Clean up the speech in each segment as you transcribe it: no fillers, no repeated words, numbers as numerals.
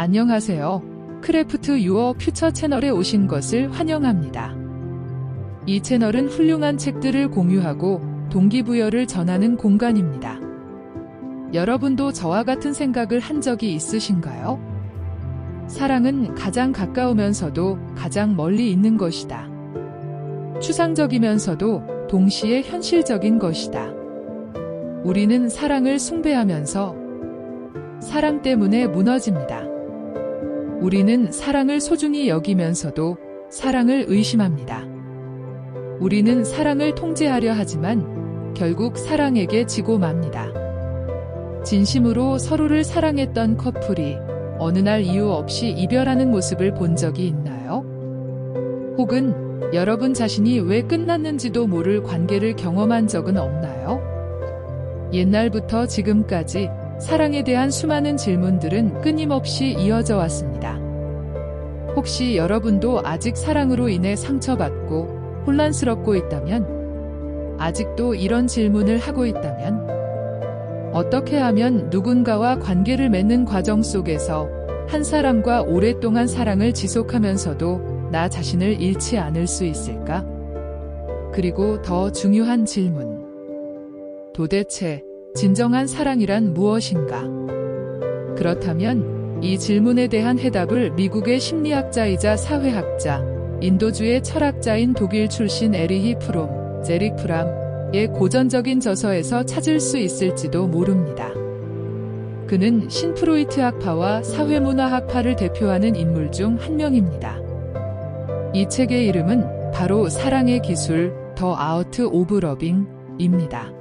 안녕하세요. 크래프트 유어 퓨처 채널에 오신 것을 환영합니다. 이 채널은 훌륭한 책들을 공유하고 동기부여를 전하는 공간입니다. 여러분도 저와 같은 생각을 한 적이 있으신가요? 사랑은 가장 가까우면서도 가장 멀리 있는 것이다. 추상적이면서도 동시에 현실적인 것이다. 우리는 사랑을 숭배하면서 사랑 때문에 무너집니다. 우리는 사랑을 소중히 여기면서도 사랑을 의심합니다. 우리는 사랑을 통제하려 하지만 결국 사랑에게 지고 맙니다. 진심으로 서로를 사랑했던 커플이 어느 날 이유 없이 이별하는 모습을 본 적이 있나요? 혹은 여러분 자신이 왜 끝났는지도 모를 관계를 경험한 적은 없나요? 옛날부터 지금까지 사랑에 대한 수많은 질문들은 끊임없이 이어져 왔습니다. 혹시 여러분도 아직 사랑으로 인해 상처받고 혼란스럽고 있다면, 아직도 이런 질문을 하고 있다면, 어떻게 하면 누군가와 관계를 맺는 과정 속에서 한 사람과 오랫동안 사랑을 지속하면서도 나 자신을 잃지 않을 수 있을까? 그리고 더 중요한 질문. 도대체 진정한 사랑이란 무엇인가? 그렇다면 이 질문에 대한 해답을 미국의 심리학자이자 사회학자, 인도주의 철학자인 독일 출신 에리히 프롬, 제릭 프람의 고전적인 저서에서 찾을 수 있을지도 모릅니다. 그는 신프로이트학파와 사회문화학파를 대표하는 인물 중 한 명입니다. 이 책의 이름은 바로 사랑의 기술, 더 아트 오브 러빙입니다.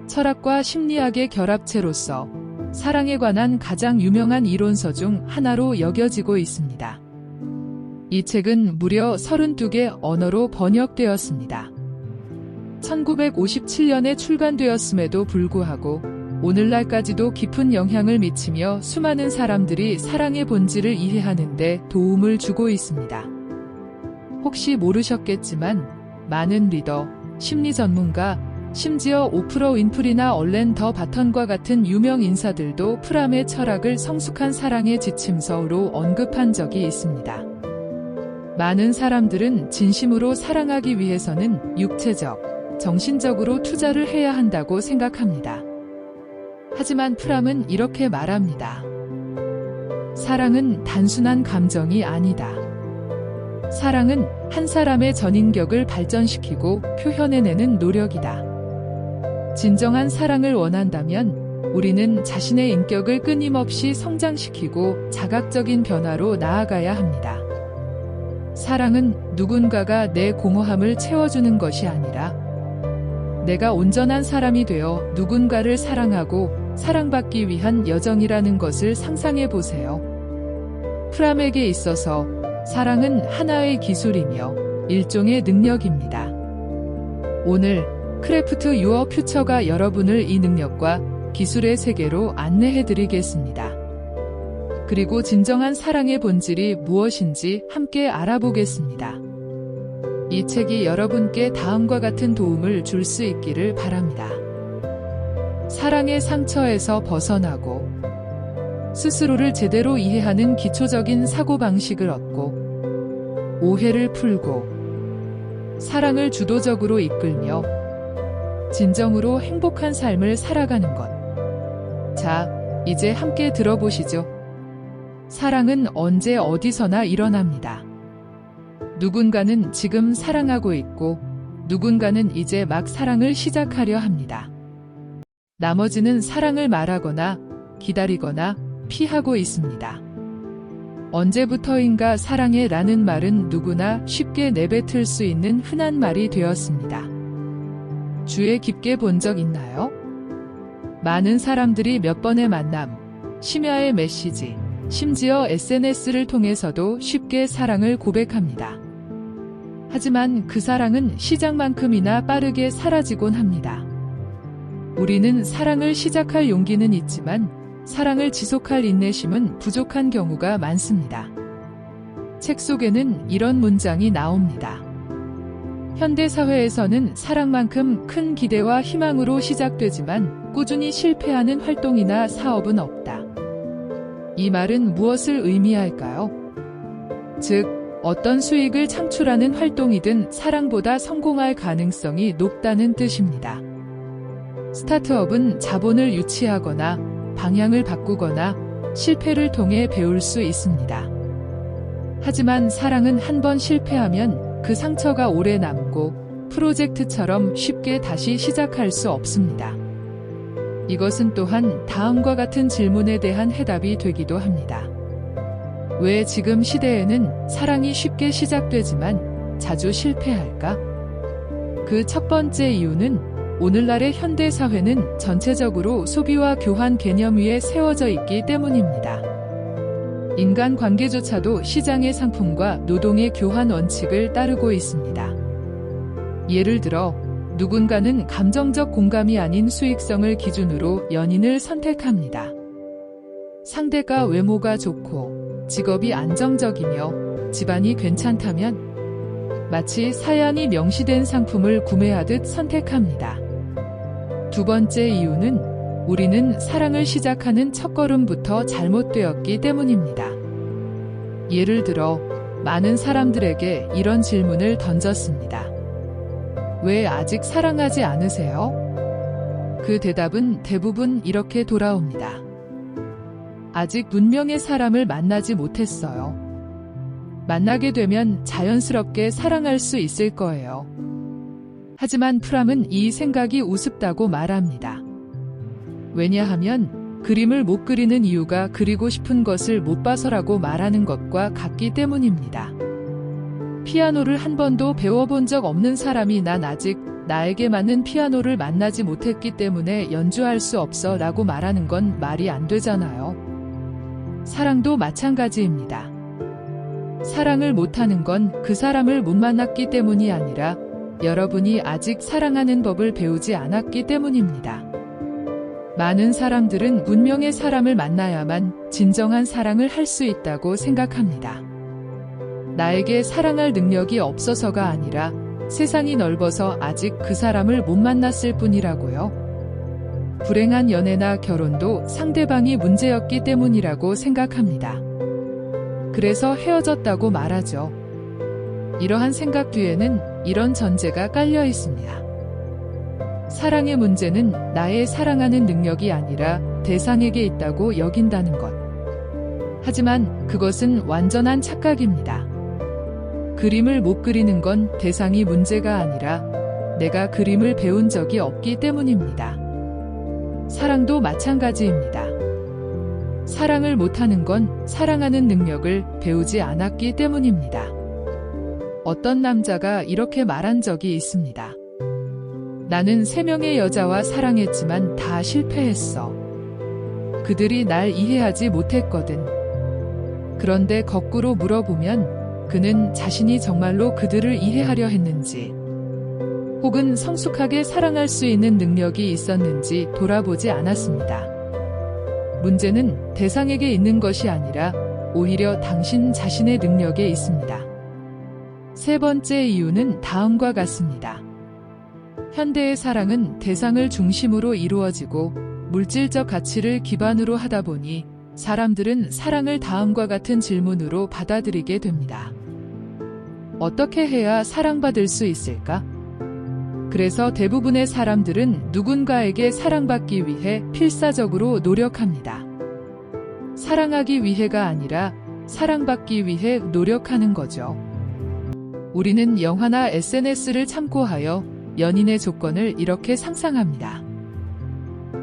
철학과 심리학의 결합체로서 사랑에 관한 가장 유명한 이론서 중 하나로 여겨지고 있습니다. 이 책은 무려 32개 언어로 번역되었습니다. 1957년에 출간되었음에도 불구하고 오늘날까지도 깊은 영향을 미치며 수많은 사람들이 사랑의 본질을 이해하는 데 도움을 주고 있습니다. 혹시 모르셨겠지만 많은 리더, 심리 전문가, 심지어 오프러 윈프리나 얼렌 더 바턴과 같은 유명 인사들도 프람의 철학을 성숙한 사랑의 지침서로 언급한 적이 있습니다. 많은 사람들은 진심으로 사랑하기 위해서는 육체적, 정신적으로 투자를 해야 한다고 생각합니다. 하지만 프람은 이렇게 말합니다. 사랑은 단순한 감정이 아니다. 사랑은 한 사람의 전인격을 발전시키고 표현해내는 노력이다. 진정한 사랑을 원한다면 우리는 자신의 인격을 끊임없이 성장시키고 자각적인 변화로 나아가야 합니다. 사랑은 누군가가 내 공허함을 채워주는 것이 아니라 내가 온전한 사람이 되어 누군가를 사랑하고 사랑받기 위한 여정이라는 것을 상상해 보세요. 프람에게 있어서 사랑은 하나의 기술이며 일종의 능력입니다. 오늘 크래프트 유어 퓨처가 여러분을 이 능력과 기술의 세계로 안내해 드리겠습니다. 그리고 진정한 사랑의 본질이 무엇인지 함께 알아보겠습니다. 이 책이 여러분께 다음과 같은 도움을 줄 수 있기를 바랍니다. 사랑의 상처에서 벗어나고 스스로를 제대로 이해하는 기초적인 사고방식을 얻고 오해를 풀고 사랑을 주도적으로 이끌며 진정으로 행복한 삶을 살아가는 것. 자, 이제 함께 들어보시죠. 사랑은 언제 어디서나 일어납니다. 누군가는 지금 사랑하고 있고 누군가는 이제 막 사랑을 시작하려 합니다. 나머지는 사랑을 말하거나 기다리거나 피하고 있습니다. 언제부터인가 사랑해 라는 말은 누구나 쉽게 내뱉을 수 있는 흔한 말이 되었습니다. 주에 깊게 본 적 있나요? 많은 사람들이 몇 번의 만남, 심야의 메시지, 심지어 SNS를 통해서도 쉽게 사랑을 고백합니다. 하지만 그 사랑은 시작만큼이나 빠르게 사라지곤 합니다. 우리는 사랑을 시작할 용기는 있지만 사랑을 지속할 인내심은 부족한 경우가 많습니다. 책 속에는 이런 문장이 나옵니다. 현대사회에서는 사랑만큼 큰 기대와 희망으로 시작되지만 꾸준히 실패하는 활동이나 사업은 없다. 이 말은 무엇을 의미할까요? 즉, 어떤 수익을 창출하는 활동이든 사랑보다 성공할 가능성이 높다는 뜻입니다. 스타트업은 자본을 유치하거나 방향을 바꾸거나 실패를 통해 배울 수 있습니다. 하지만 사랑은 한번 실패하면 그 상처가 오래 남고 프로젝트처럼 쉽게 다시 시작할 수 없습니다. 이것은 또한 다음과 같은 질문에 대한 해답이 되기도 합니다. 왜 지금 시대에는 사랑이 쉽게 시작되지만 자주 실패할까? 그 첫 번째 이유는 오늘날의 현대 사회는 전체적으로 소비와 교환 개념 위에 세워져 있기 때문입니다. 인간 관계조차도 시장의 상품과 노동의 교환 원칙을 따르고 있습니다. 예를 들어, 누군가는 감정적 공감이 아닌 수익성을 기준으로 연인을 선택합니다. 상대가 외모가 좋고 직업이 안정적이며 집안이 괜찮다면 마치 사양이 명시된 상품을 구매하듯 선택합니다. 두 번째 이유는 우리는 사랑을 시작하는 첫걸음부터 잘못되었기 때문입니다. 예를 들어, 많은 사람들에게 이런 질문을 던졌습니다. 왜 아직 사랑하지 않으세요? 그 대답은 대부분 이렇게 돌아옵니다. 아직 운명의 사람을 만나지 못했어요. 만나게 되면 자연스럽게 사랑할 수 있을 거예요. 하지만 프람은 이 생각이 우습다고 말합니다. 왜냐하면 그림을 못 그리는 이유가 그리고 싶은 것을 못 봐서라고 말하는 것과 같기 때문입니다. 피아노를 한 번도 배워본 적 없는 사람이 난 아직 나에게 맞는 피아노를 만나지 못했기 때문에 연주할 수 없어 라고 말하는 건 말이 안 되잖아요. 사랑도 마찬가지입니다. 사랑을 못하는 건 그 사람을 못 만났기 때문이 아니라 여러분이 아직 사랑하는 법을 배우지 않았기 때문입니다. 많은 사람들은 운명의 사람을 만나야만 진정한 사랑을 할 수 있다고 생각합니다. 나에게 사랑할 능력이 없어서가 아니라 세상이 넓어서 아직 그 사람을 못 만났을 뿐이라고요. 불행한 연애나 결혼도 상대방이 문제였기 때문이라고 생각합니다. 그래서 헤어졌다고 말하죠. 이러한 생각 뒤에는 이런 전제가 깔려 있습니다. 사랑의 문제는 나의 사랑하는 능력이 아니라 대상에게 있다고 여긴다는 것. 하지만 그것은 완전한 착각입니다. 그림을 못 그리는 건 대상이 문제가 아니라 내가 그림을 배운 적이 없기 때문입니다. 사랑도 마찬가지입니다. 사랑을 못하는 건 사랑하는 능력을 배우지 않았기 때문입니다. 어떤 남자가 이렇게 말한 적이 있습니다. 나는 3명의 여자와 사랑했지만 다 실패했어. 그들이 날 이해하지 못했거든. 그런데 거꾸로 물어보면 그는 자신이 정말로 그들을 이해하려 했는지 혹은 성숙하게 사랑할 수 있는 능력이 있었는지 돌아보지 않았습니다. 문제는 대상에게 있는 것이 아니라 오히려 당신 자신의 능력에 있습니다. 세 번째 이유는 다음과 같습니다. 현대의 사랑은 대상을 중심으로 이루어지고 물질적 가치를 기반으로 하다 보니 사람들은 사랑을 다음과 같은 질문으로 받아들이게 됩니다. 어떻게 해야 사랑받을 수 있을까? 그래서 대부분의 사람들은 누군가에게 사랑받기 위해 필사적으로 노력합니다. 사랑하기 위해가 아니라 사랑받기 위해 노력하는 거죠. 우리는 영화나 SNS를 참고하여 연인의 조건을 이렇게 상상합니다.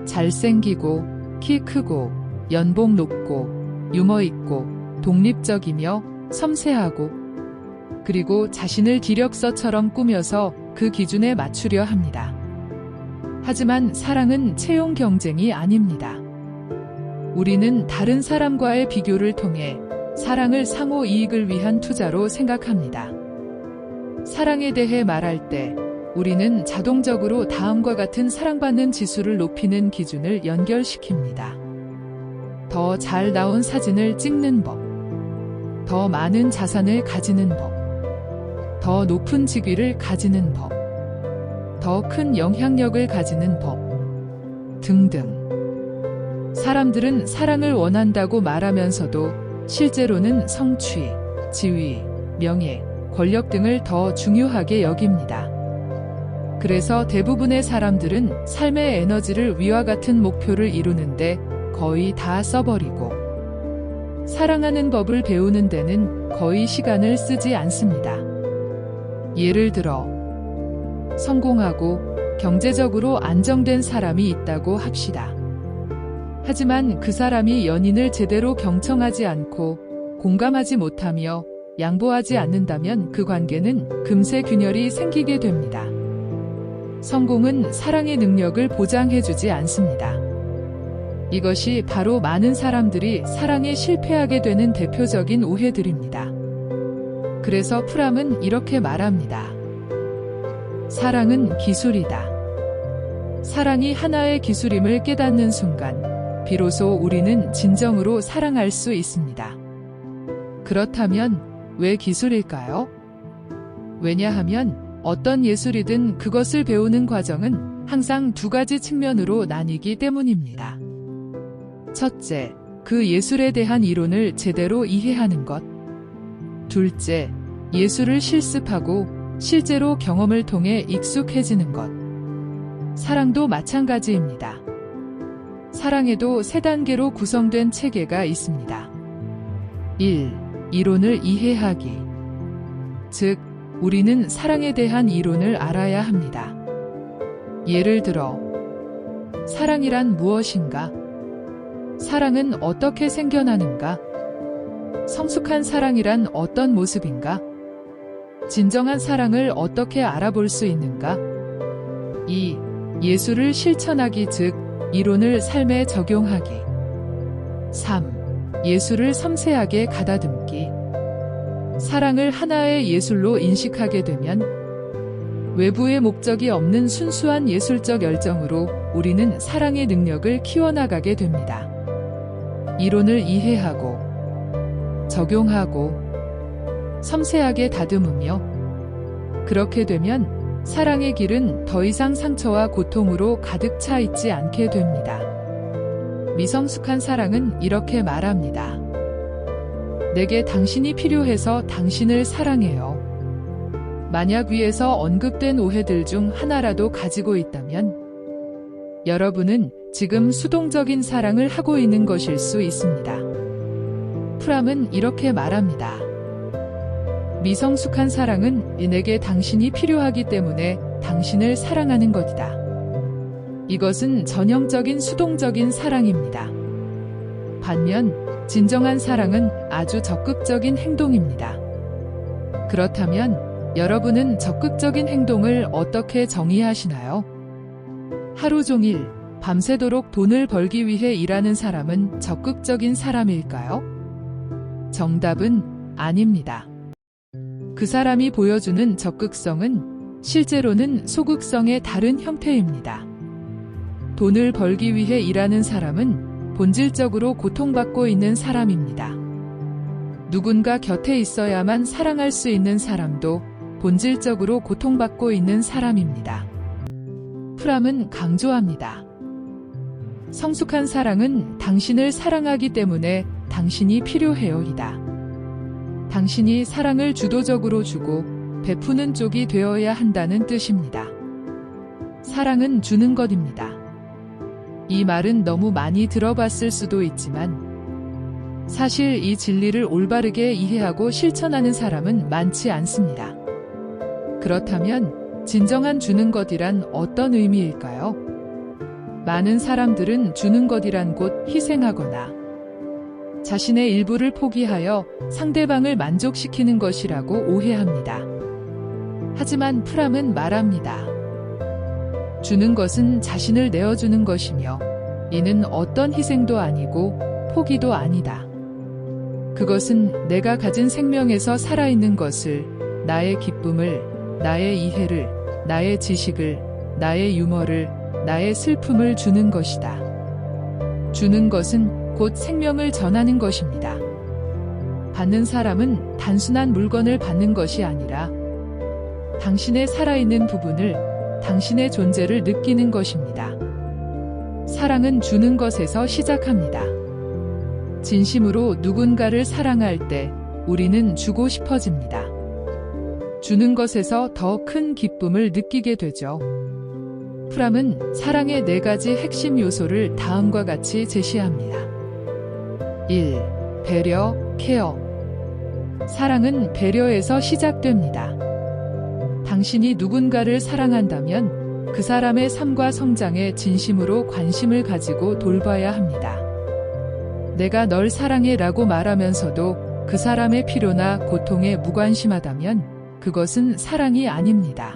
잘생기고, 키 크고, 연봉 높고, 유머 있고, 독립적이며, 섬세하고, 그리고 자신을 기력서처럼 꾸며서 그 기준에 맞추려 합니다. 하지만 사랑은 채용 경쟁이 아닙니다. 우리는 다른 사람과의 비교를 통해 사랑을 상호 이익을 위한 투자로 생각합니다. 사랑에 대해 말할 때 우리는 자동적으로 다음과 같은 사랑받는 지수를 높이는 기준을 연결시킵니다. 더 잘 나온 사진을 찍는 법, 더 많은 자산을 가지는 법, 더 높은 직위를 가지는 법, 더 큰 영향력을 가지는 법 등등. 사람들은 사랑을 원한다고 말하면서도 실제로는 성취, 지위, 명예, 권력 등을 더 중요하게 여깁니다. 그래서 대부분의 사람들은 삶의 에너지를 위와 같은 목표를 이루는데 거의 다 써버리고 사랑하는 법을 배우는 데는 거의 시간을 쓰지 않습니다. 예를 들어 성공하고 경제적으로 안정된 사람이 있다고 합시다. 하지만 그 사람이 연인을 제대로 경청하지 않고 공감하지 못하며 양보하지 않는다면 그 관계는 금세 균열이 생기게 됩니다. 성공은 사랑의 능력을 보장해주지 않습니다. 이것이 바로 많은 사람들이 사랑에 실패하게 되는 대표적인 오해들입니다. 그래서 프람은 이렇게 말합니다. 사랑은 기술이다. 사랑이 하나의 기술임을 깨닫는 순간 비로소 우리는 진정으로 사랑할 수 있습니다. 그렇다면 왜 기술일까요? 왜냐하면 어떤 예술이든 그것을 배우는 과정은 항상 두 가지 측면으로 나뉘기 때문입니다. 첫째, 그 예술에 대한 이론을 제대로 이해하는 것. 둘째, 예술을 실습하고 실제로 경험을 통해 익숙해지는 것. 사랑도 마찬가지입니다. 사랑에도 세 단계로 구성된 체계가 있습니다. 1. 이론을 이해하기. 즉, 우리는 사랑에 대한 이론을 알아야 합니다. 예를 들어, 사랑이란 무엇인가? 사랑은 어떻게 생겨나는가? 성숙한 사랑이란 어떤 모습인가? 진정한 사랑을 어떻게 알아볼 수 있는가? 2. 예술을 실천하기 즉 이론을 삶에 적용하기. 3. 예술을 섬세하게 가다듬기. 사랑을 하나의 예술로 인식하게 되면 외부의 목적이 없는 순수한 예술적 열정으로 우리는 사랑의 능력을 키워나가게 됩니다. 이론을 이해하고 적용하고 섬세하게 다듬으며 그렇게 되면 사랑의 길은 더 이상 상처와 고통으로 가득 차 있지 않게 됩니다. 미성숙한 사랑은 이렇게 말합니다. 내게 당신이 필요해서 당신을 사랑해요. 만약 위에서 언급된 오해들 중 하나라도 가지고 있다면 여러분은 지금 수동적인 사랑을 하고 있는 것일 수 있습니다. 프람은 이렇게 말합니다. 미성숙한 사랑은 내게 당신이 필요하기 때문에 당신을 사랑하는 것이다. 이것은 전형적인 수동적인 사랑입니다. 반면 진정한 사랑은 아주 적극적인 행동입니다. 그렇다면 여러분은 적극적인 행동을 어떻게 정의하시나요? 하루 종일 밤새도록 돈을 벌기 위해 일하는 사람은 적극적인 사람일까요? 정답은 아닙니다. 그 사람이 보여주는 적극성은 실제로는 소극성의 다른 형태입니다. 돈을 벌기 위해 일하는 사람은 본질적으로 고통받고 있는 사람입니다. 누군가 곁에 있어야만 사랑할 수 있는 사람도 본질적으로 고통받고 있는 사람입니다. 프람은 강조합니다. 성숙한 사랑은 당신을 사랑하기 때문에 당신이 필요해요이다. 당신이 사랑을 주도적으로 주고 베푸는 쪽이 되어야 한다는 뜻입니다. 사랑은 주는 것입니다. 이 말은 너무 많이 들어봤을 수도 있지만 사실 이 진리를 올바르게 이해하고 실천하는 사람은 많지 않습니다. 그렇다면 진정한 주는 것이란 어떤 의미일까요? 많은 사람들은 주는 것이란 곧 희생하거나 자신의 일부를 포기하여 상대방을 만족시키는 것이라고 오해합니다. 하지만 프람은 말합니다. 주는 것은 자신을 내어주는 것이며 이는 어떤 희생도 아니고 포기도 아니다. 그것은 내가 가진 생명에서 살아있는 것을, 나의 기쁨을, 나의 이해를, 나의 지식을, 나의 유머를, 나의 슬픔을 주는 것이다. 주는 것은 곧 생명을 전하는 것입니다. 받는 사람은 단순한 물건을 받는 것이 아니라 당신의 살아있는 부분을, 당신의 존재를 느끼는 것입니다. 사랑은 주는 것에서 시작합니다. 진심으로 누군가를 사랑할 때 우리는 주고 싶어집니다. 주는 것에서 더 큰 기쁨을 느끼게 되죠. 프람은 사랑의 4가지 핵심 요소를 다음과 같이 제시합니다. 1. 배려, 케어. 사랑은 배려에서 시작됩니다. 당신이 누군가를 사랑한다면 그 사람의 삶과 성장에 진심으로 관심을 가지고 돌봐야 합니다. 내가 널 사랑해 라고 말하면서도 그 사람의 필요나 고통에 무관심하다면 그것은 사랑이 아닙니다.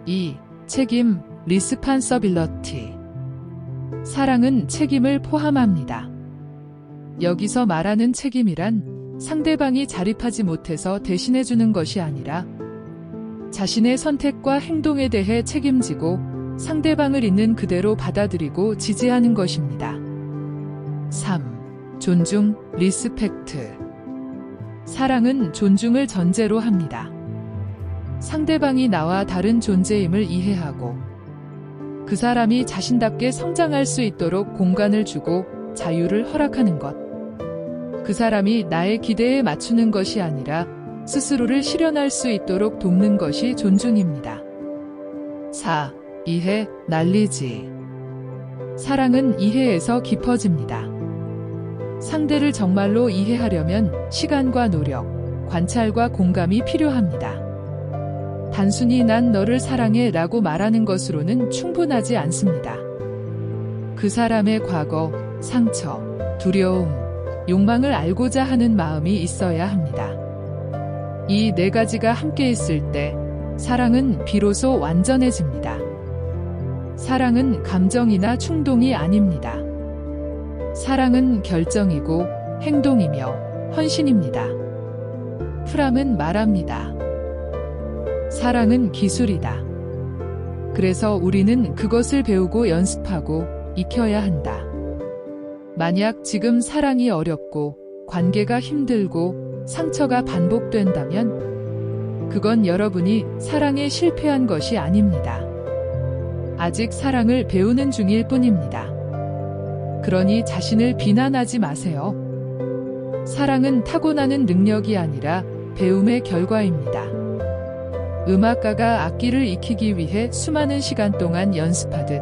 2. 책임, 리스판서빌러티. 사랑은 책임을 포함합니다. 여기서 말하는 책임이란 상대방이 자립하지 못해서 대신해주는 것이 아니라 자신의 선택과 행동에 대해 책임지고 상대방을 있는 그대로 받아들이고 지지하는 것입니다. 3. 존중, 리스펙트. 사랑은 존중을 전제로 합니다. 상대방이 나와 다른 존재임을 이해하고 그 사람이 자신답게 성장할 수 있도록 공간을 주고 자유를 허락하는 것. 그 사람이 나의 기대에 맞추는 것이 아니라 스스로를 실현할 수 있도록 돕는 것이 존중입니다. 4. 이해, 날리지. 사랑은 이해에서 깊어집니다. 상대를 정말로 이해하려면 시간과 노력, 관찰과 공감이 필요합니다. 단순히 난 너를 사랑해 라고 말하는 것으로는 충분하지 않습니다. 그 사람의 과거, 상처, 두려움, 욕망을 알고자 하는 마음이 있어야 합니다. 이 4가지가 함께 있을 때 사랑은 비로소 완전해집니다. 사랑은 감정이나 충동이 아닙니다. 사랑은 결정이고 행동이며 헌신입니다. 프람은 말합니다. 사랑은 기술이다. 그래서 우리는 그것을 배우고 연습하고 익혀야 한다. 만약 지금 사랑이 어렵고 관계가 힘들고 상처가 반복된다면 그건 여러분이 사랑에 실패한 것이 아닙니다. 아직 사랑을 배우는 중일 뿐입니다. 그러니 자신을 비난하지 마세요. 사랑은 타고나는 능력이 아니라 배움의 결과입니다. 음악가가 악기를 익히기 위해 수많은 시간 동안 연습하듯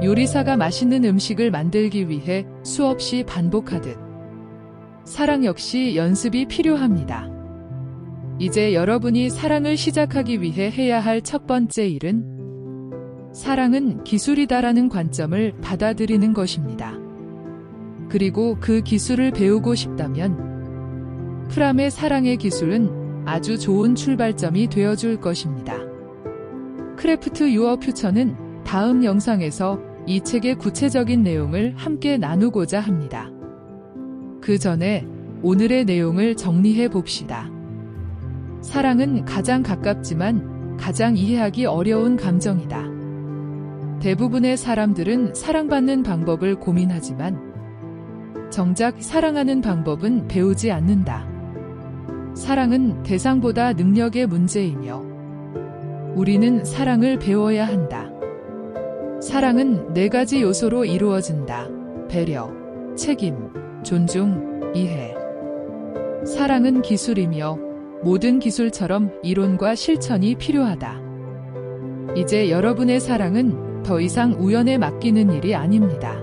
요리사가 맛있는 음식을 만들기 위해 수없이 반복하듯 사랑 역시 연습이 필요합니다. 이제 여러분이 사랑을 시작하기 위해 해야 할 첫 번째 일은 사랑은 기술이다라는 관점을 받아들이는 것입니다. 그리고 그 기술을 배우고 싶다면 프람의 사랑의 기술은 아주 좋은 출발점이 되어줄 것입니다. 크래프트 유어 퓨처는 다음 영상에서 이 책의 구체적인 내용을 함께 나누고자 합니다. 그 전에 오늘의 내용을 정리해 봅시다. 사랑은 가장 가깝지만 가장 이해하기 어려운 감정이다. 대부분의 사람들은 사랑받는 방법을 고민하지만 정작 사랑하는 방법은 배우지 않는다. 사랑은 대상보다 능력의 문제이며 우리는 사랑을 배워야 한다. 사랑은 4가지 요소로 이루어진다. 배려, 책임, 존중, 이해. 사랑은 기술이며 모든 기술처럼 이론과 실천이 필요하다. 이제 여러분의 사랑은 더 이상 우연에 맡기는 일이 아닙니다.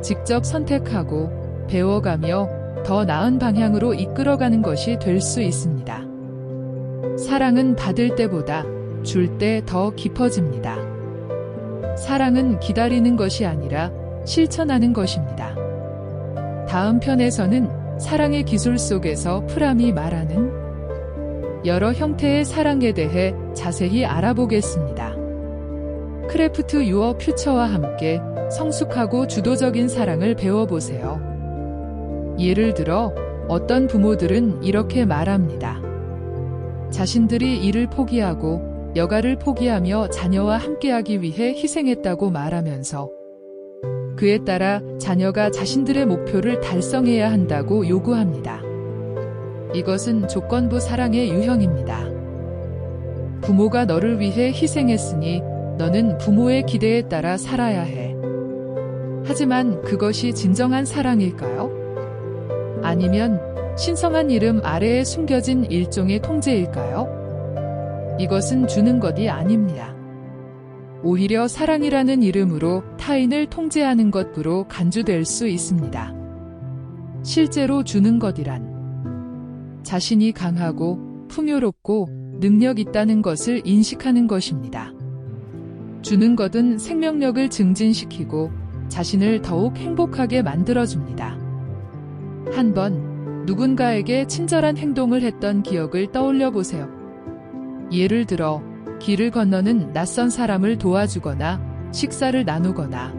직접 선택하고 배워가며 더 나은 방향으로 이끌어가는 것이 될 수 있습니다. 사랑은 받을 때보다 줄 때 더 깊어집니다. 사랑은 기다리는 것이 아니라 실천하는 것입니다. 다음 편에서는 사랑의 기술 속에서 프람이 말하는 여러 형태의 사랑에 대해 자세히 알아보겠습니다. 크래프트 유어 퓨처와 함께 성숙하고 주도적인 사랑을 배워보세요. 예를 들어 어떤 부모들은 이렇게 말합니다. 자신들이 일을 포기하고 여가를 포기하며 자녀와 함께하기 위해 희생했다고 말하면서 그에 따라 자녀가 자신들의 목표를 달성해야 한다고 요구합니다. 이것은 조건부 사랑의 유형입니다. 부모가 너를 위해 희생했으니 너는 부모의 기대에 따라 살아야 해. 하지만 그것이 진정한 사랑일까요? 아니면 신성한 이름 아래에 숨겨진 일종의 통제일까요? 이것은 주는 것이 아닙니다. 오히려 사랑이라는 이름으로 타인을 통제하는 것으로 간주될 수 있습니다. 실제로 주는 것이란 자신이 강하고 풍요롭고 능력 있다는 것을 인식하는 것입니다. 주는 것은 생명력을 증진시키고 자신을 더욱 행복하게 만들어줍니다. 한 번 누군가에게 친절한 행동을 했던 기억을 떠올려 보세요. 예를 들어 길을 건너는 낯선 사람을 도와주거나 식사를 나누거나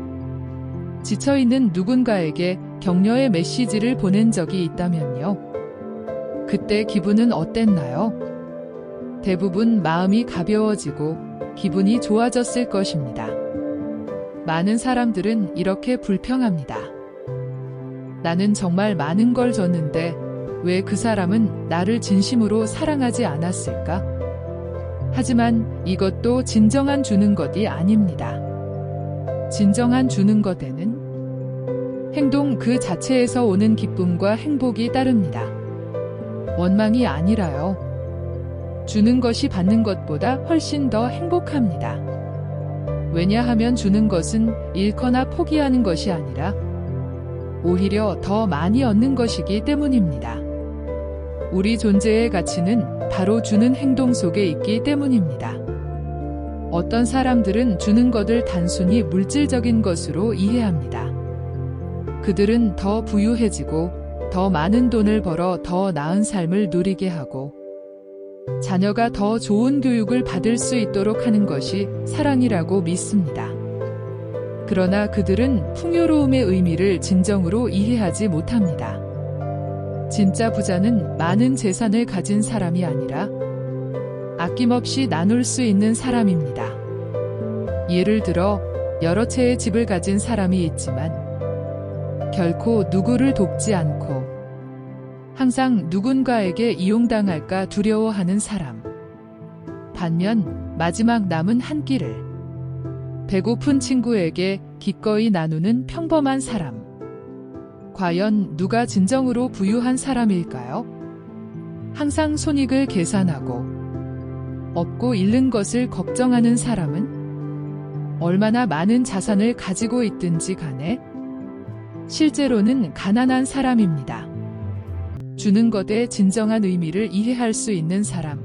지쳐있는 누군가에게 격려의 메시지를 보낸 적이 있다면요. 그때 기분은 어땠나요? 대부분 마음이 가벼워지고 기분이 좋아졌을 것입니다. 많은 사람들은 이렇게 불평합니다. 나는 정말 많은 걸 줬는데 왜 그 사람은 나를 진심으로 사랑하지 않았을까? 하지만 이것도 진정한 주는 것이 아닙니다. 진정한 주는 것에는 행동 그 자체에서 오는 기쁨과 행복이 따릅니다. 원망이 아니라요. 주는 것이 받는 것보다 훨씬 더 행복합니다. 왜냐하면 주는 것은 잃거나 포기하는 것이 아니라 오히려 더 많이 얻는 것이기 때문입니다. 우리 존재의 가치는 바로 주는 행동 속에 있기 때문입니다. 어떤 사람들은 주는 것을 단순히 물질적인 것으로 이해합니다. 그들은 더 부유해지고 더 많은 돈을 벌어 더 나은 삶을 누리게 하고 자녀가 더 좋은 교육을 받을 수 있도록 하는 것이 사랑이라고 믿습니다. 그러나 그들은 풍요로움의 의미를 진정으로 이해하지 못합니다. 진짜 부자는 많은 재산을 가진 사람이 아니라 아낌없이 나눌 수 있는 사람입니다. 예를 들어 여러 채의 집을 가진 사람이 있지만 결코 누구를 돕지 않고 항상 누군가에게 이용당할까 두려워하는 사람. 반면 마지막 남은 한 끼를 배고픈 친구에게 기꺼이 나누는 평범한 사람. 과연 누가 진정으로 부유한 사람일까요? 항상 손익을 계산하고 얻고 잃는 것을 걱정하는 사람은 얼마나 많은 자산을 가지고 있든지 간에 실제로는 가난한 사람입니다. 주는 것의 진정한 의미를 이해할 수 있는 사람.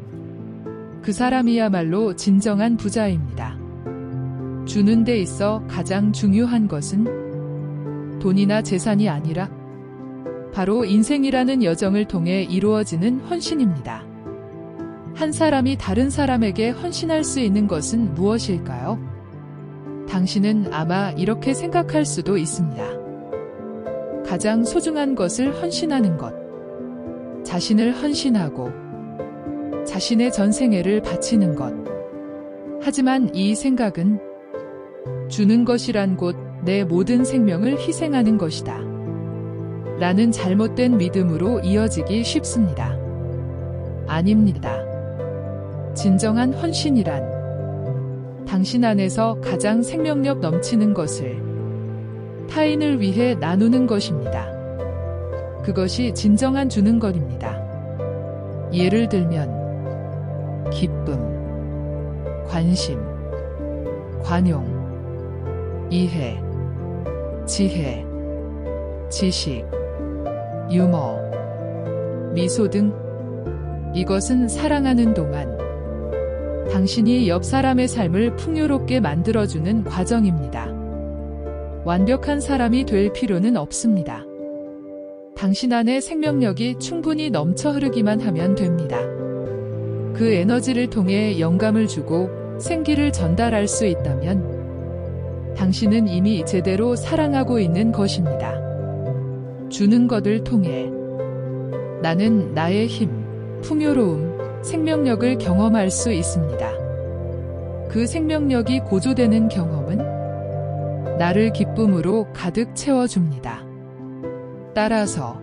그 사람이야말로 진정한 부자입니다. 주는 데 있어 가장 중요한 것은 돈이나 재산이 아니라 바로 인생이라는 여정을 통해 이루어지는 헌신입니다. 한 사람이 다른 사람에게 헌신할 수 있는 것은 무엇일까요? 당신은 아마 이렇게 생각할 수도 있습니다. 가장 소중한 것을 헌신하는 것. 자신을 헌신하고 자신의 전생애를 바치는 것. 하지만 이 생각은 주는 것이란 곧 내 모든 생명을 희생하는 것이다. 라는 잘못된 믿음으로 이어지기 쉽습니다. 아닙니다. 진정한 헌신이란 당신 안에서 가장 생명력 넘치는 것을 타인을 위해 나누는 것입니다. 그것이 진정한 주는 것입니다. 예를 들면 기쁨, 관심, 관용, 이해, 지혜, 지식, 유머, 미소 등 이것은 사랑하는 동안 당신이 옆 사람의 삶을 풍요롭게 만들어주는 과정입니다. 완벽한 사람이 될 필요는 없습니다. 당신 안에 생명력이 충분히 넘쳐 흐르기만 하면 됩니다. 그 에너지를 통해 영감을 주고 생기를 전달할 수 있다면 당신은 이미 제대로 사랑하고 있는 것입니다. 주는 것을 통해 나는 나의 힘, 풍요로움, 생명력을 경험할 수 있습니다. 그 생명력이 고조되는 경험은 나를 기쁨으로 가득 채워줍니다. 따라서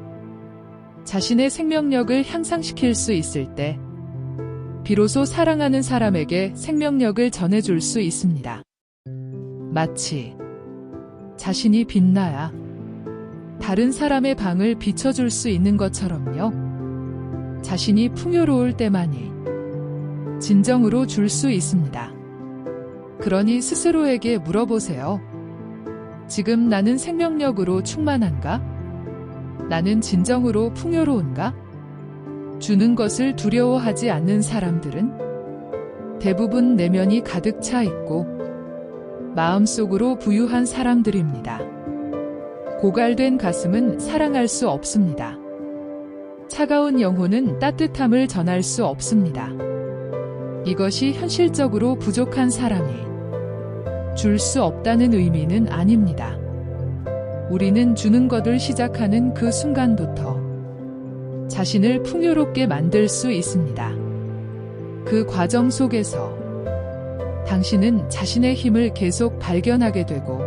자신의 생명력을 향상시킬 수 있을 때 비로소 사랑하는 사람에게 생명력을 전해줄 수 있습니다. 마치 자신이 빛나야 다른 사람의 방을 비춰줄 수 있는 것처럼요. 자신이 풍요로울 때만이 진정으로 줄 수 있습니다. 그러니 스스로에게 물어보세요. 지금 나는 생명력으로 충만한가? 나는 진정으로 풍요로운가? 주는 것을 두려워하지 않는 사람들은 대부분 내면이 가득 차 있고 마음속으로 부유한 사람들입니다. 고갈된 가슴은 사랑할 수 없습니다. 차가운 영혼은 따뜻함을 전할 수 없습니다. 이것이 현실적으로 부족한 사람이 줄 수 없다는 의미는 아닙니다. 우리는 주는 것을 시작하는 그 순간부터 자신을 풍요롭게 만들 수 있습니다. 그 과정 속에서 당신은 자신의 힘을 계속 발견하게 되고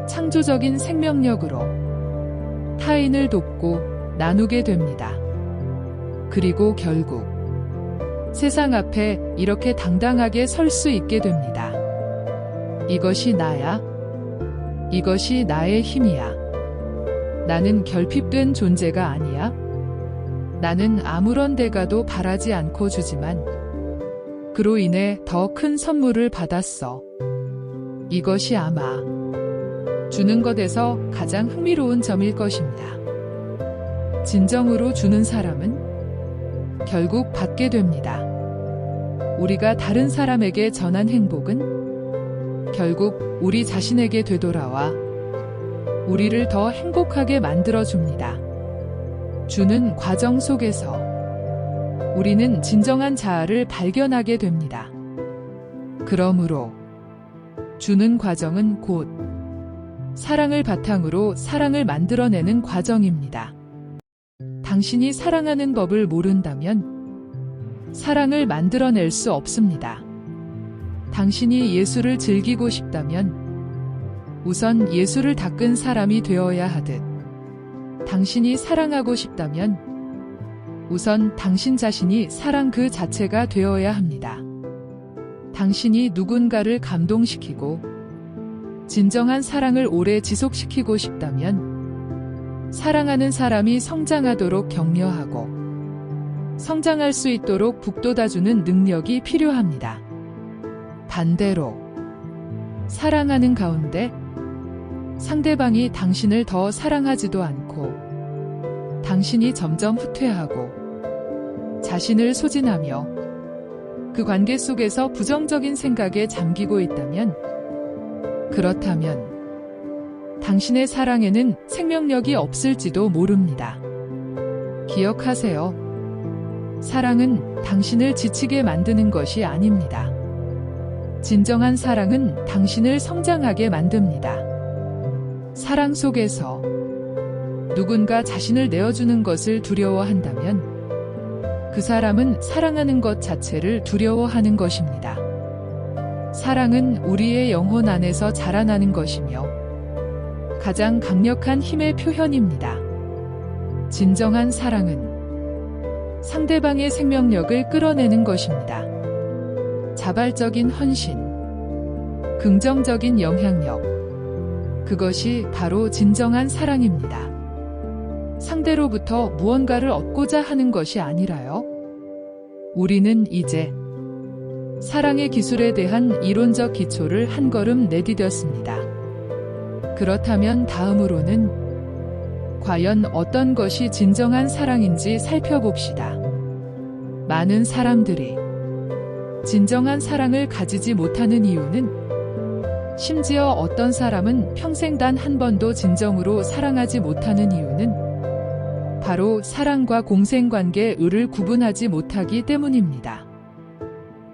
창조적인 생명력으로 타인을 돕고 나누게 됩니다. 그리고 결국 세상 앞에 이렇게 당당하게 설 수 있게 됩니다. 이것이 나야. 이것이 나의 힘이야. 나는 결핍된 존재가 아니야. 나는 아무런 대가도 바라지 않고 주지만 그로 인해 더 큰 선물을 받았어. 이것이 아마 주는 것에서 가장 흥미로운 점일 것입니다. 진정으로 주는 사람은 결국 받게 됩니다. 우리가 다른 사람에게 전한 행복은 결국 우리 자신에게 되돌아와 우리를 더 행복하게 만들어줍니다. 주는 과정 속에서 우리는 진정한 자아를 발견하게 됩니다. 그러므로 주는 과정은 곧 사랑을 바탕으로 사랑을 만들어내는 과정입니다. 당신이 사랑하는 법을 모른다면 사랑을 만들어낼 수 없습니다. 당신이 예수를 즐기고 싶다면 우선 예수를 닦은 사람이 되어야 하듯 당신이 사랑하고 싶다면 우선 당신 자신이 사랑 그 자체가 되어야 합니다. 당신이 누군가를 감동시키고 진정한 사랑을 오래 지속시키고 싶다면 사랑하는 사람이 성장하도록 격려하고 성장할 수 있도록 북돋아주는 능력이 필요합니다. 반대로 사랑하는 가운데 상대방이 당신을 더 사랑하지도 않고 당신이 점점 후퇴하고 자신을 소진하며 그 관계 속에서 부정적인 생각에 잠기고 있다면 그렇다면 당신의 사랑에는 생명력이 없을지도 모릅니다. 기억하세요. 사랑은 당신을 지치게 만드는 것이 아닙니다. 진정한 사랑은 당신을 성장하게 만듭니다. 사랑 속에서 누군가 자신을 내어주는 것을 두려워한다면 그 사람은 사랑하는 것 자체를 두려워하는 것입니다. 사랑은 우리의 영혼 안에서 자라나는 것이며 가장 강력한 힘의 표현입니다. 진정한 사랑은 상대방의 생명력을 끌어내는 것입니다. 자발적인 헌신, 긍정적인 영향력, 그것이 바로 진정한 사랑입니다. 상대로부터 무언가를 얻고자 하는 것이 아니라요. 우리는 이제 사랑의 기술에 대한 이론적 기초를 한 걸음 내디뎠습니다. 그렇다면 다음으로는 과연 어떤 것이 진정한 사랑인지 살펴봅시다. 많은 사람들이 진정한 사랑을 가지지 못하는 이유는 심지어 어떤 사람은 평생 단 한 번도 진정으로 사랑하지 못하는 이유는 바로 사랑과 공생관계의 을을 구분하지 못하기 때문입니다.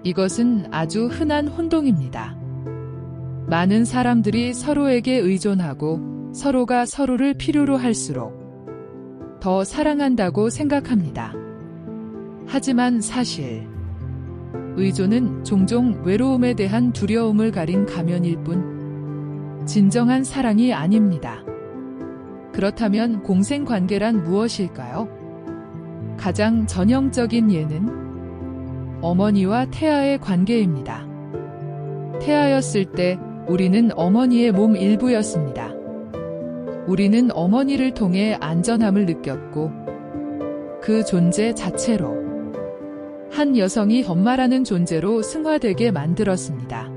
이것은 아주 흔한 혼동입니다. 많은 사람들이 서로에게 의존하고 서로가 서로를 필요로 할수록 더 사랑한다고 생각합니다. 하지만 사실 의존은 종종 외로움에 대한 두려움을 가린 가면일 뿐 진정한 사랑이 아닙니다. 그렇다면 공생관계란 무엇일까요? 가장 전형적인 예는 어머니와 태아의 관계입니다. 태아였을 때 우리는 어머니의 몸 일부였습니다. 우리는 어머니를 통해 안전함을 느꼈고 그 존재 자체로 한 여성이 엄마라는 존재로 승화되게 만들었습니다.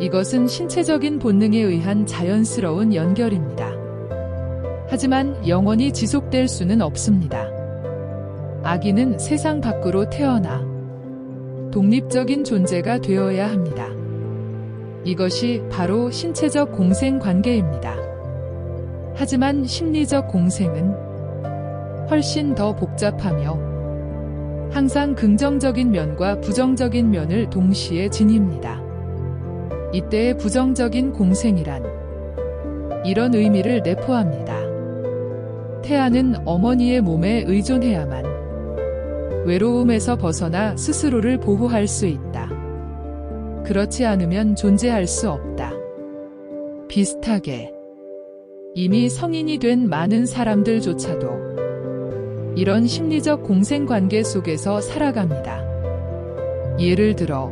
이것은 신체적인 본능에 의한 자연스러운 연결입니다. 하지만 영원히 지속될 수는 없습니다. 아기는 세상 밖으로 태어나 독립적인 존재가 되어야 합니다. 이것이 바로 신체적 공생 관계입니다. 하지만 심리적 공생은 훨씬 더 복잡하며 항상 긍정적인 면과 부정적인 면을 동시에 지닙니다. 이때의 부정적인 공생이란 이런 의미를 내포합니다. 태아는 어머니의 몸에 의존해야만 외로움에서 벗어나 스스로를 보호할 수 있다. 그렇지 않으면 존재할 수 없다. 비슷하게 이미 성인이 된 많은 사람들조차도 이런 심리적 공생관계 속에서 살아갑니다. 예를 들어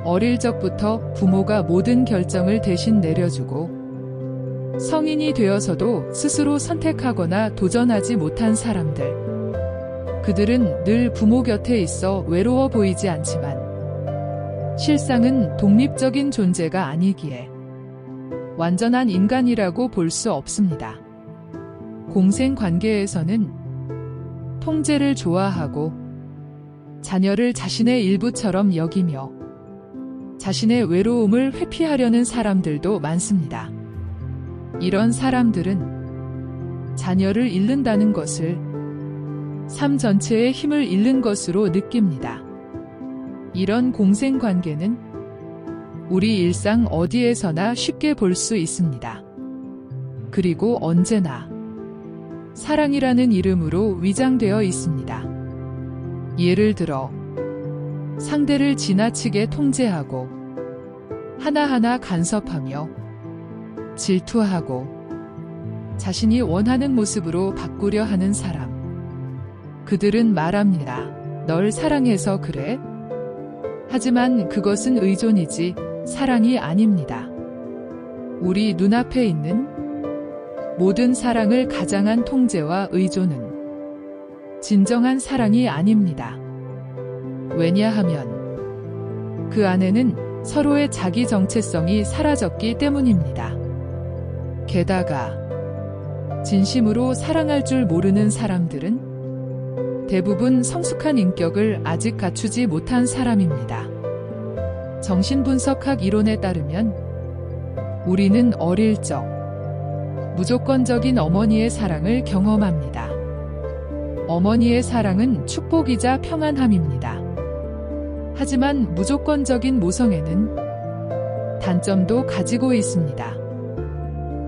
어릴 적부터 부모가 모든 결정을 대신 내려주고 성인이 되어서도 스스로 선택하거나 도전하지 못한 사람들. 그들은 늘 부모 곁에 있어 외로워 보이지 않지만 실상은 독립적인 존재가 아니기에 완전한 인간이라고 볼 수 없습니다. 공생관계에서는 통제를 좋아하고 자녀를 자신의 일부처럼 여기며 자신의 외로움을 회피하려는 사람들도 많습니다. 이런 사람들은 자녀를 잃는다는 것을 삶 전체의 힘을 잃는 것으로 느낍니다. 이런 공생관계는 우리 일상 어디에서나 쉽게 볼 수 있습니다. 그리고 언제나 사랑이라는 이름으로 위장되어 있습니다. 예를 들어 상대를 지나치게 통제하고 하나하나 간섭하며 질투하고 자신이 원하는 모습으로 바꾸려 하는 사람. 그들은 말합니다. 널 사랑해서 그래? 하지만 그것은 의존이지 사랑이 아닙니다. 우리 눈앞에 있는 모든 사랑을 가장한 통제와 의존은 진정한 사랑이 아닙니다. 왜냐하면 그 안에는 서로의 자기 정체성이 사라졌기 때문입니다. 게다가 진심으로 사랑할 줄 모르는 사람들은 대부분 성숙한 인격을 아직 갖추지 못한 사람입니다. 정신분석학 이론에 따르면 우리는 어릴 적 무조건적인 어머니의 사랑을 경험합니다. 어머니의 사랑은 축복이자 평안함입니다. 하지만 무조건적인 모성애는 단점도 가지고 있습니다.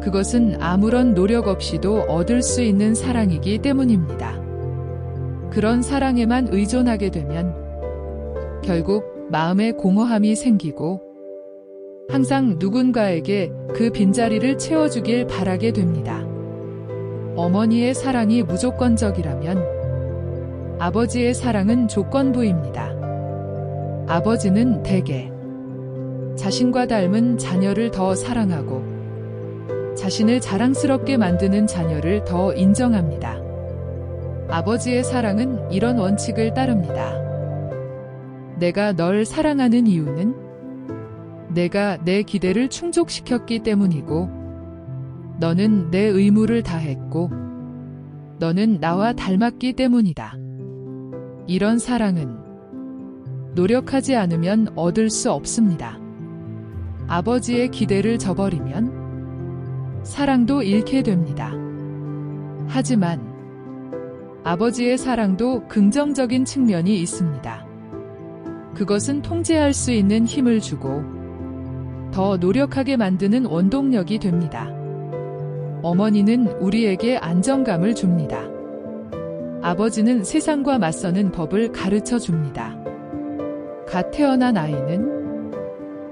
그것은 아무런 노력 없이도 얻을 수 있는 사랑이기 때문입니다. 그런 사랑에만 의존하게 되면 결국 마음에 공허함이 생기고 항상 누군가에게 그 빈자리를 채워주길 바라게 됩니다. 어머니의 사랑이 무조건적이라면 아버지의 사랑은 조건부입니다. 아버지는 대개 자신과 닮은 자녀를 더 사랑하고 자신을 자랑스럽게 만드는 자녀를 더 인정합니다. 아버지의 사랑은 이런 원칙을 따릅니다. 내가 널 사랑하는 이유는 내가 내 기대를 충족시켰기 때문이고 너는 내 의무를 다했고 너는 나와 닮았기 때문이다. 이런 사랑은 노력하지 않으면 얻을 수 없습니다. 아버지의 기대를 저버리면 사랑도 잃게 됩니다. 하지만 아버지의 사랑도 긍정적인 측면이 있습니다. 그것은 통제할 수 있는 힘을 주고 더 노력하게 만드는 원동력이 됩니다. 어머니는 우리에게 안정감을 줍니다. 아버지는 세상과 맞서는 법을 가르쳐 줍니다. 갓 태어난 아이는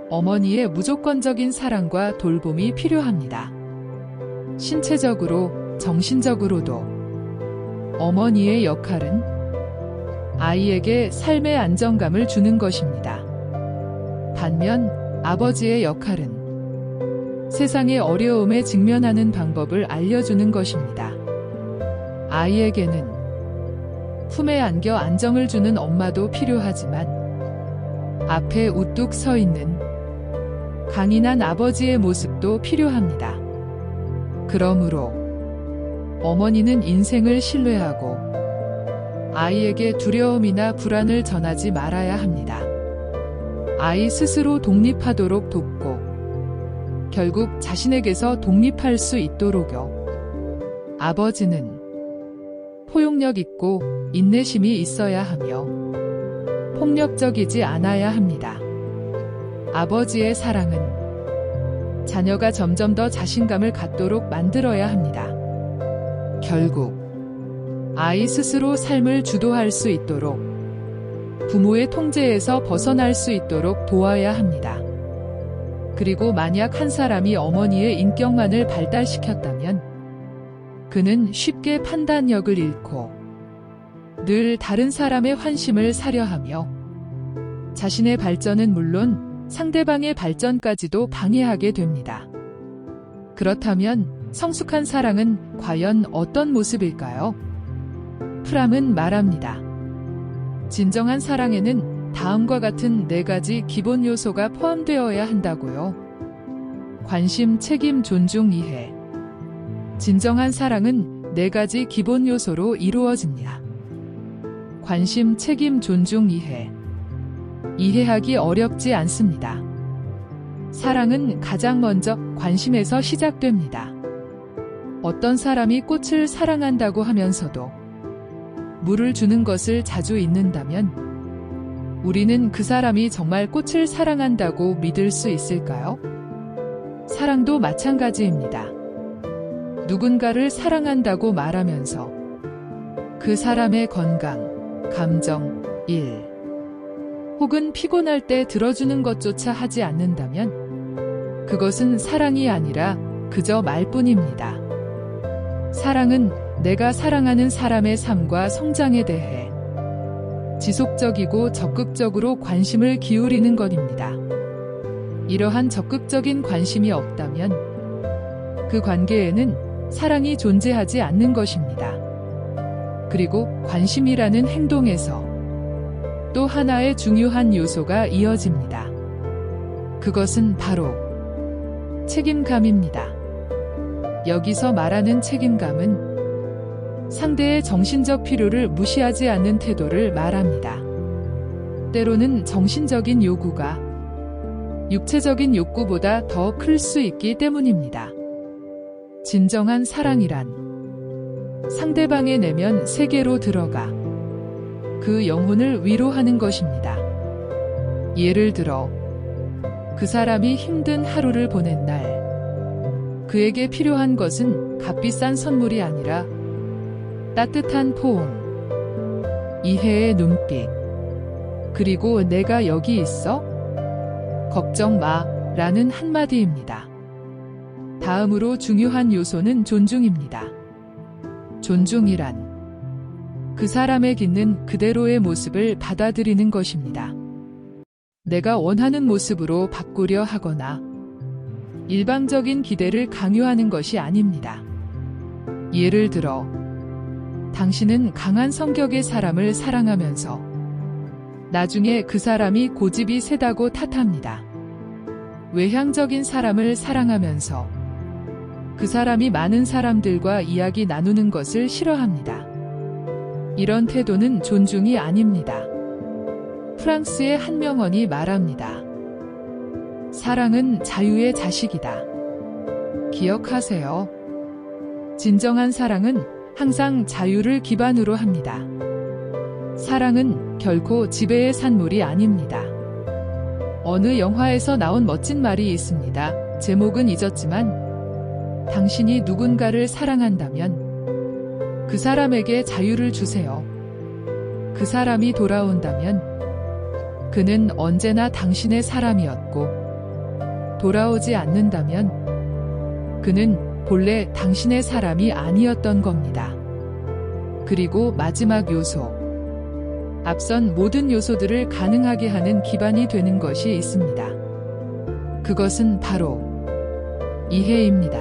어머니의 무조건적인 사랑과 돌봄이 필요합니다. 신체적으로, 정신적으로도 어머니의 역할은 아이에게 삶의 안정감을 주는 것입니다. 반면 아버지의 역할은 세상의 어려움에 직면하는 방법을 알려주는 것입니다. 아이에게는 품에 안겨 안정을 주는 엄마도 필요하지만 앞에 우뚝 서 있는 강인한 아버지의 모습도 필요합니다. 그러므로 어머니는 인생을 신뢰하고 아이에게 두려움이나 불안을 전하지 말아야 합니다. 아이 스스로 독립하도록 돕고 결국 자신에게서 독립할 수 있도록요. 아버지는 포용력 있고 인내심이 있어야 하며 폭력적이지 않아야 합니다. 아버지의 사랑은 자녀가 점점 더 자신감을 갖도록 만들어야 합니다. 결국 아이 스스로 삶을 주도할 수 있도록 부모의 통제에서 벗어날 수 있도록 도와야 합니다. 그리고 만약 한 사람이 어머니의 인격만을 발달시켰다면 그는 쉽게 판단력을 잃고 늘 다른 사람의 환심을 사려 하며 자신의 발전은 물론 상대방의 발전까지도 방해하게 됩니다. 그렇다면 성숙한 사랑은 과연 어떤 모습일까요? 프람은 말합니다. 진정한 사랑에는 다음과 같은 4가지 기본 요소가 포함되어야 한다고요. 관심, 책임, 존중, 이해. 진정한 사랑은 4가지 기본 요소로 이루어집니다. 관심, 책임, 존중, 이해. 이해하기 어렵지 않습니다. 사랑은 가장 먼저 관심에서 시작됩니다. 어떤 사람이 꽃을 사랑한다고 하면서도 물을 주는 것을 자주 잊는다면 우리는 그 사람이 정말 꽃을 사랑한다고 믿을 수 있을까요? 사랑도 마찬가지입니다. 누군가를 사랑한다고 말하면서 그 사람의 건강, 감정, 일, 혹은 피곤할 때 들어주는 것조차 하지 않는다면 그것은 사랑이 아니라 그저 말뿐입니다. 사랑은 내가 사랑하는 사람의 삶과 성장에 대해 지속적이고 적극적으로 관심을 기울이는 것입니다. 이러한 적극적인 관심이 없다면 그 관계에는 사랑이 존재하지 않는 것입니다. 그리고 관심이라는 행동에서 또 하나의 중요한 요소가 이어집니다. 그것은 바로 책임감입니다. 여기서 말하는 책임감은 상대의 정신적 필요를 무시하지 않는 태도를 말합니다. 때로는 정신적인 요구가 육체적인 욕구보다 더 클 수 있기 때문입니다. 진정한 사랑이란 상대방의 내면 세계로 들어가 그 영혼을 위로하는 것입니다. 예를 들어 그 사람이 힘든 하루를 보낸 날 그에게 필요한 것은 값비싼 선물이 아니라 따뜻한 포옹, 이해의 눈빛, 그리고 내가 여기 있어? 걱정 마 라는 한마디입니다. 다음으로 중요한 요소는 존중입니다. 존중이란 그 사람의 있는 그대로의 모습을 받아들이는 것입니다. 내가 원하는 모습으로 바꾸려 하거나 일방적인 기대를 강요하는 것이 아닙니다. 예를 들어 당신은 강한 성격의 사람을 사랑하면서 나중에 그 사람이 고집이 세다고 탓합니다. 외향적인 사람을 사랑하면서 그 사람이 많은 사람들과 이야기 나누는 것을 싫어합니다. 이런 태도는 존중이 아닙니다. 프랑스의 한 명언이 말합니다. 사랑은 자유의 자식이다. 기억하세요. 진정한 사랑은 항상 자유를 기반으로 합니다. 사랑은 결코 지배의 산물이 아닙니다. 어느 영화에서 나온 멋진 말이 있습니다. 제목은 잊었지만 당신이 누군가를 사랑한다면 그 사람에게 자유를 주세요. 그 사람이 돌아온다면 그는 언제나 당신의 사람이었고 돌아오지 않는다면 그는 본래 당신의 사람이 아니었던 겁니다. 그리고 마지막 요소. 앞선 모든 요소들을 가능하게 하는 기반이 되는 것이 있습니다. 그것은 바로 이해입니다.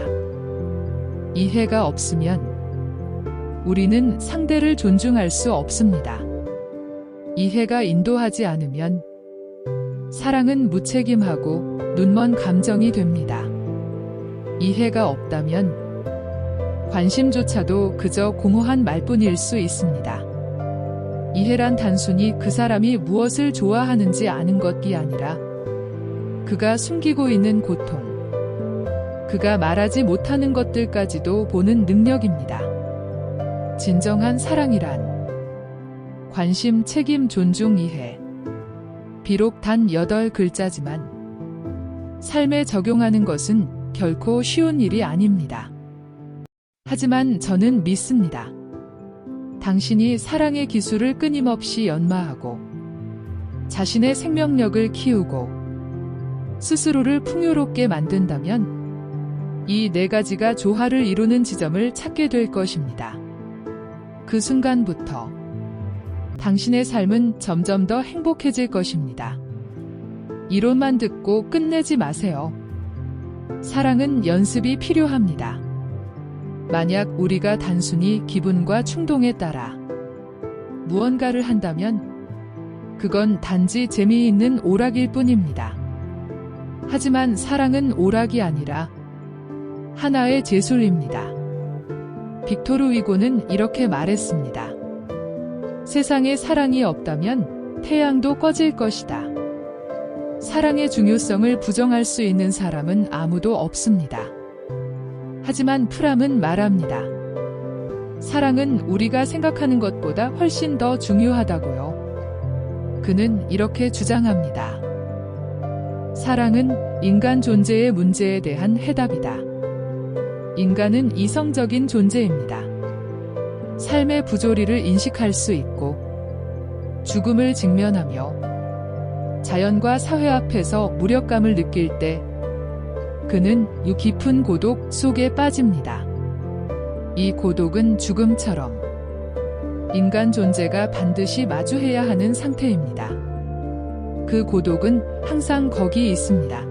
이해가 없으면 우리는 상대를 존중할 수 없습니다. 이해가 인도하지 않으면 사랑은 무책임하고 눈먼 감정이 됩니다. 이해가 없다면 관심조차도 그저 공허한 말뿐일 수 있습니다. 이해란 단순히 그 사람이 무엇을 좋아하는지 아는 것이 아니라 그가 숨기고 있는 고통, 그가 말하지 못하는 것들까지도 보는 능력입니다. 진정한 사랑이란 관심, 책임, 존중, 이해. 비록 단 8글자지만 삶에 적용하는 것은 결코 쉬운 일이 아닙니다. 하지만 저는 믿습니다. 당신이 사랑의 기술을 끊임없이 연마하고 자신의 생명력을 키우고 스스로를 풍요롭게 만든다면 이 4가지가 조화를 이루는 지점을 찾게 될 것입니다. 그 순간부터 당신의 삶은 점점 더 행복해질 것입니다. 이론만 듣고 끝내지 마세요. 사랑은 연습이 필요합니다. 만약 우리가 단순히 기분과 충동에 따라 무언가를 한다면 그건 단지 재미있는 오락일 뿐입니다. 하지만 사랑은 오락이 아니라 하나의 제술입니다. 빅토르 위고는 이렇게 말했습니다. 세상에 사랑이 없다면 태양도 꺼질 것이다. 사랑의 중요성을 부정할 수 있는 사람은 아무도 없습니다. 하지만 프람은 말합니다. 사랑은 우리가 생각하는 것보다 훨씬 더 중요하다고요. 그는 이렇게 주장합니다. 사랑은 인간 존재의 문제에 대한 해답이다. 인간은 이성적인 존재입니다. 삶의 부조리를 인식할 수 있고 죽음을 직면하며 자연과 사회 앞에서 무력감을 느낄 때 그는 깊은 고독 속에 빠집니다. 이 고독은 죽음처럼 인간 존재가 반드시 마주해야 하는 상태입니다. 그 고독은 항상 거기 있습니다.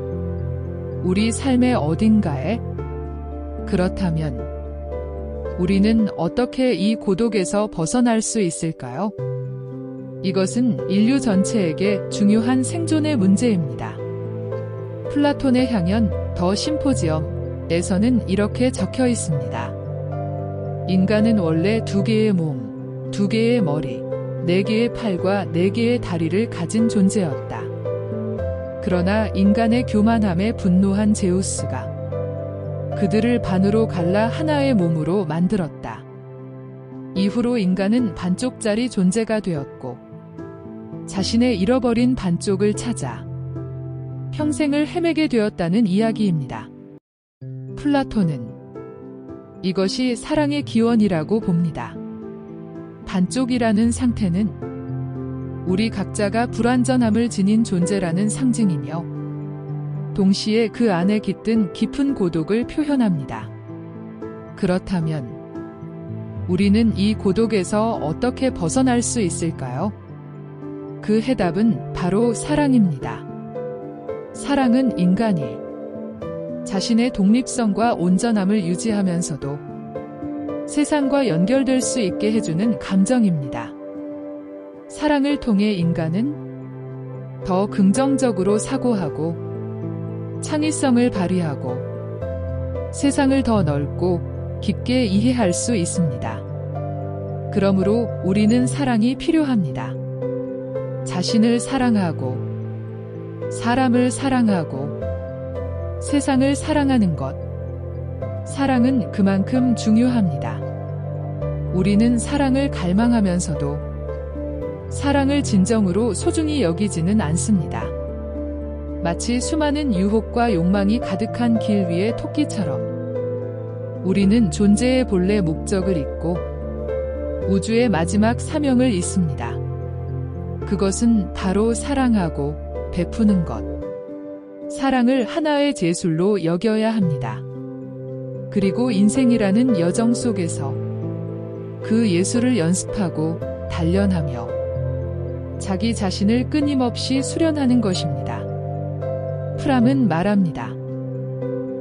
우리 삶의 어딘가에. 그렇다면 우리는 어떻게 이 고독에서 벗어날 수 있을까요? 이것은 인류 전체에게 중요한 생존의 문제입니다. 플라톤의 향연 더 심포지엄에서는 이렇게 적혀 있습니다. 인간은 원래 2개의 몸, 2개의 머리, 4개의 팔과 4개의 다리를 가진 존재였다. 그러나 인간의 교만함에 분노한 제우스가 그들을 반으로 갈라 하나의 몸으로 만들었다. 이후로 인간은 반쪽짜리 존재가 되었고 자신의 잃어버린 반쪽을 찾아 평생을 헤매게 되었다는 이야기입니다. 플라톤은 이것이 사랑의 기원이라고 봅니다. 반쪽이라는 상태는 우리 각자가 불완전함을 지닌 존재라는 상징이며 동시에 그 안에 깃든 깊은 고독을 표현합니다. 그렇다면 우리는 이 고독에서 어떻게 벗어날 수 있을까요? 그 해답은 바로 사랑입니다. 사랑은 인간이 자신의 독립성과 온전함을 유지하면서도 세상과 연결될 수 있게 해주는 감정입니다. 사랑을 통해 인간은 더 긍정적으로 사고하고 창의성을 발휘하고 세상을 더 넓고 깊게 이해할 수 있습니다. 그러므로 우리는 사랑이 필요합니다. 자신을 사랑하고 사람을 사랑하고 세상을 사랑하는 것. 사랑은 그만큼 중요합니다. 우리는 사랑을 갈망하면서도 사랑을 진정으로 소중히 여기지는 않습니다. 마치 수많은 유혹과 욕망이 가득한 길 위의 토끼처럼 우리는 존재의 본래 목적을 잊고 우주의 마지막 사명을 잊습니다. 그것은 바로 사랑하고 베푸는 것. 사랑을 하나의 제술로 여겨야 합니다. 그리고 인생이라는 여정 속에서 그 예술을 연습하고 단련하며 자기 자신을 끊임없이 수련하는 것입니다. 프람은 말합니다.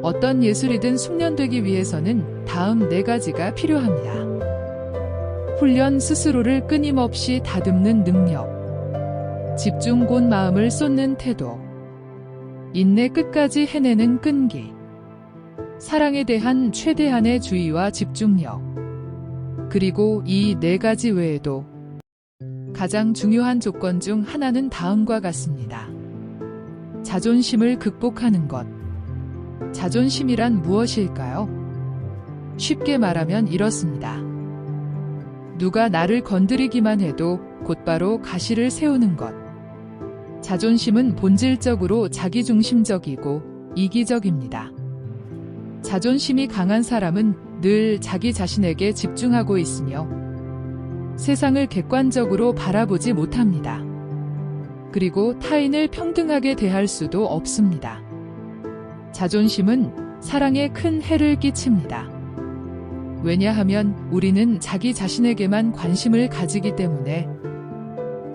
어떤 예술이든 숙련되기 위해서는 다음 4가지가 필요합니다. 훈련, 스스로를 끊임없이 다듬는 능력, 집중 곧 마음을 쏟는 태도, 인내 끝까지 해내는 끈기, 사랑에 대한 최대한의 주의와 집중력, 그리고 이 4가지 외에도 가장 중요한 조건 중 하나는 다음과 같습니다. 자존심을 극복하는 것. 자존심이란 무엇일까요? 쉽게 말하면 이렇습니다. 누가 나를 건드리기만 해도 곧바로 가시를 세우는 것. 자존심은 본질적으로 자기중심적이고 이기적입니다. 자존심이 강한 사람은 늘 자기 자신에게 집중하고 있으며 세상을 객관적으로 바라보지 못합니다. 그리고 타인을 평등하게 대할 수도 없습니다. 자존심은 사랑에 큰 해를 끼칩니다. 왜냐하면 우리는 자기 자신에게만 관심을 가지기 때문에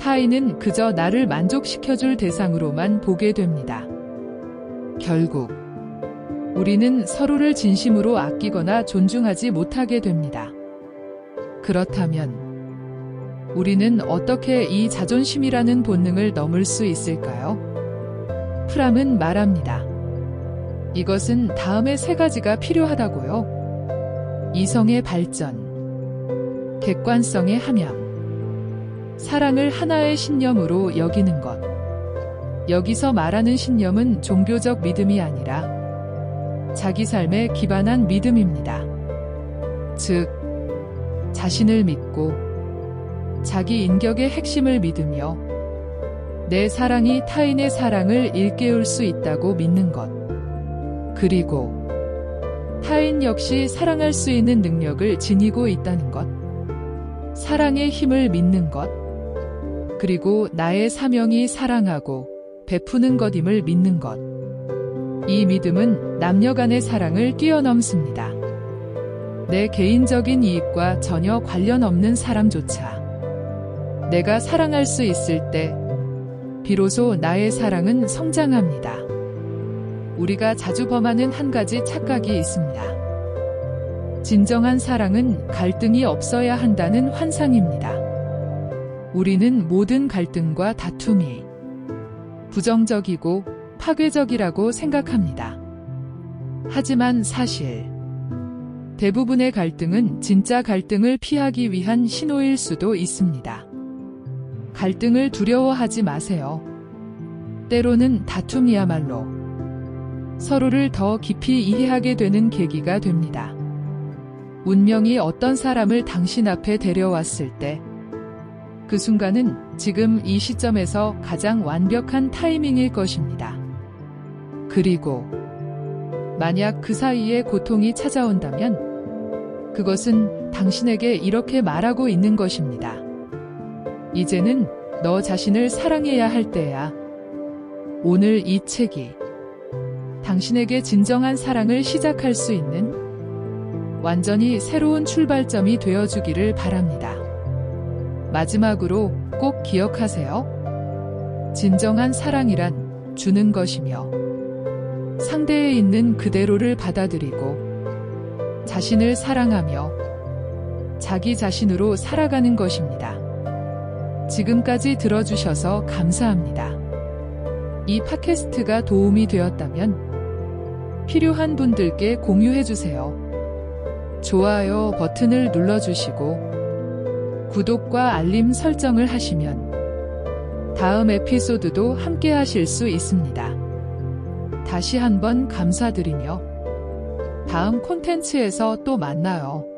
타인은 그저 나를 만족시켜줄 대상으로만 보게 됩니다. 결국 우리는 서로를 진심으로 아끼거나 존중하지 못하게 됩니다. 그렇다면 우리는 어떻게 이 자존심이라는 본능을 넘을 수 있을까요? 프람은 말합니다. 이것은 다음의 3가지가 필요하다고요. 이성의 발전, 객관성의 함양, 사랑을 하나의 신념으로 여기는 것. 여기서 말하는 신념은 종교적 믿음이 아니라 자기 삶에 기반한 믿음입니다. 즉, 자신을 믿고 자기 인격의 핵심을 믿으며 내 사랑이 타인의 사랑을 일깨울 수 있다고 믿는 것. 그리고 타인 역시 사랑할 수 있는 능력을 지니고 있다는 것. 사랑의 힘을 믿는 것. 그리고 나의 사명이 사랑하고 베푸는 것임을 믿는 것. 이 믿음은 남녀 간의 사랑을 뛰어넘습니다. 내 개인적인 이익과 전혀 관련 없는 사람조차 내가 사랑할 수 있을 때 비로소 나의 사랑은 성장합니다. 우리가 자주 범하는 한 가지 착각이 있습니다. 진정한 사랑은 갈등이 없어야 한다는 환상입니다. 우리는 모든 갈등과 다툼이 부정적이고 파괴적이라고 생각합니다. 하지만 사실 대부분의 갈등은 진짜 갈등을 피하기 위한 신호일 수도 있습니다. 갈등을 두려워하지 마세요. 때로는 다툼이야말로 서로를 더 깊이 이해하게 되는 계기가 됩니다. 운명이 어떤 사람을 당신 앞에 데려왔을 때 그 순간은 지금 이 시점에서 가장 완벽한 타이밍일 것입니다. 그리고 만약 그 사이에 고통이 찾아온다면 그것은 당신에게 이렇게 말하고 있는 것입니다. 이제는 너 자신을 사랑해야 할 때야. 오늘 이 책이 당신에게 진정한 사랑을 시작할 수 있는 완전히 새로운 출발점이 되어주기를 바랍니다. 마지막으로 꼭 기억하세요. 진정한 사랑이란 주는 것이며 상대에 있는 그대로를 받아들이고 자신을 사랑하며 자기 자신으로 살아가는 것입니다. 지금까지 들어주셔서 감사합니다. 이 팟캐스트가 도움이 되었다면 필요한 분들께 공유해주세요. 좋아요 버튼을 눌러주시고 구독과 알림 설정을 하시면 다음 에피소드도 함께 하실 수 있습니다. 다시 한번 감사드리며 다음 콘텐츠에서 또 만나요.